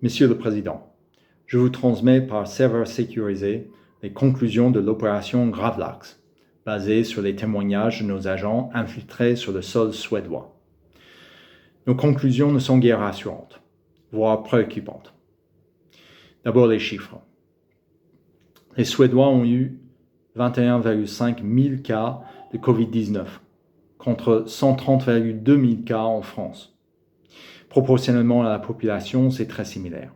Monsieur le Président, je vous transmets par serveur sécurisé les conclusions de l'opération Gravlax, basée sur les témoignages de nos agents infiltrés sur le sol suédois. Nos conclusions ne sont guère rassurantes, voire préoccupantes. D'abord les chiffres. Les Suédois ont eu 21,5 000 cas de Covid-19, contre 130,2 000 cas en France. Proportionnellement à la population, c'est très similaire.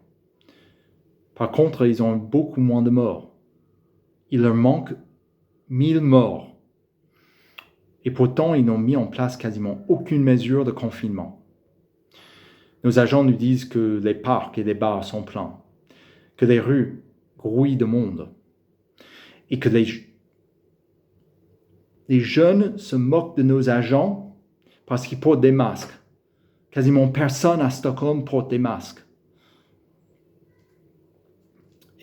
Par contre, ils ont beaucoup moins de morts. Il leur manque 1000 morts. Et pourtant, ils n'ont mis en place quasiment aucune mesure de confinement. Nos agents nous disent que les parcs et les bars sont pleins, que les rues grouillent de monde, et que les jeunes se moquent de nos agents parce qu'ils portent des masques. Quasiment personne à Stockholm porte des masques.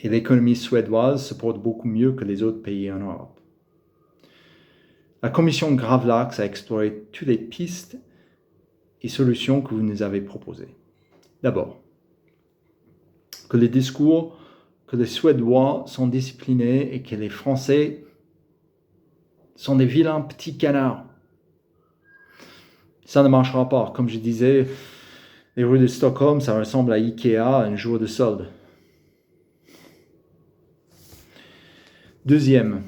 Et l'économie suédoise se porte beaucoup mieux que les autres pays en Europe. La commission Gravlax a exploré toutes les pistes et solutions que vous nous avez proposées. D'abord, que les discours que les Suédois sont disciplinés et que les Français sont des vilains petits canards. Ça ne marchera pas. Comme je disais, les rues de Stockholm, ça ressemble à Ikea un jour de solde. Deuxième,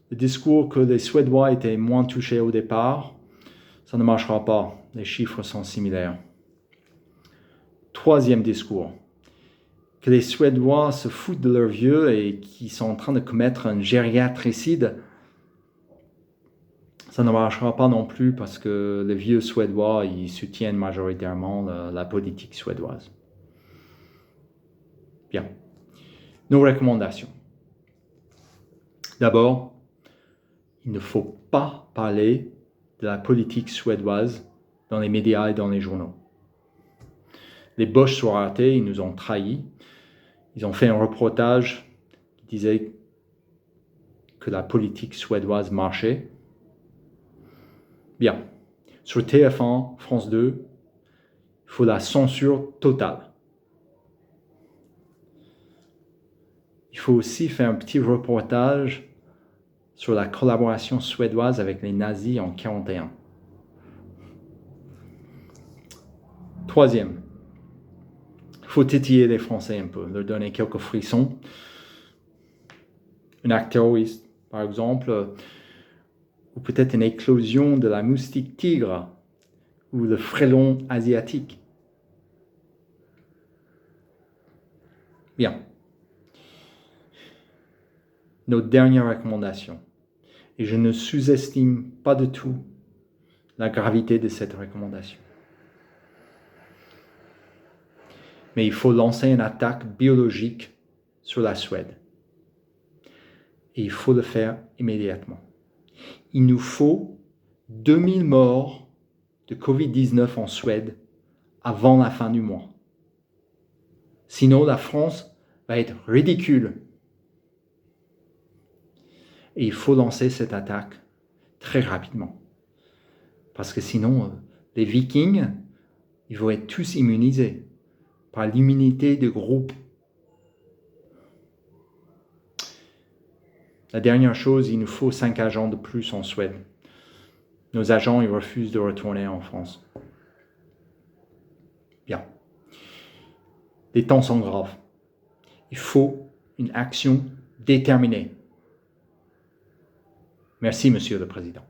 le discours que les Suédois étaient moins touchés au départ, ça ne marchera pas. Les chiffres sont similaires. Troisième discours, que les Suédois se foutent de leurs vieux et qu'ils sont en train de commettre un gériatricide, ça ne marchera pas non plus parce que les vieux Suédois, ils soutiennent majoritairement la politique suédoise. Bien. Nos recommandations. D'abord, il ne faut pas parler de la politique suédoise dans les médias et dans les journaux. Les Bosch sur Arte, ils nous ont trahis. Ils ont fait un reportage qui disait que la politique suédoise marchait. Bien. Sur TF1, France 2, il faut la censure totale. Il faut aussi faire un petit reportage sur la collaboration suédoise avec les nazis en 1941. Troisième, il faut titiller les Français un peu, leur donner quelques frissons. Un acte terroriste, par exemple, ou peut-être une éclosion de la moustique tigre ou le frelon asiatique. Bien. Nos dernières recommandations. Et je ne sous-estime pas du tout la gravité de cette recommandation. Mais il faut lancer une attaque biologique sur la Suède. Et il faut le faire immédiatement. Il nous faut 2000 morts de Covid-19 en Suède avant la fin du mois. Sinon, la France va être ridicule. Et il faut lancer cette attaque très rapidement. Parce que sinon, les Vikings, ils vont être tous immunisés par l'immunité de groupe. La dernière chose, il nous faut 5 agents de plus en Suède. Nos agents, ils refusent de retourner en France. Bien. Les temps sont graves. Il faut une action déterminée. Merci, Monsieur le Président.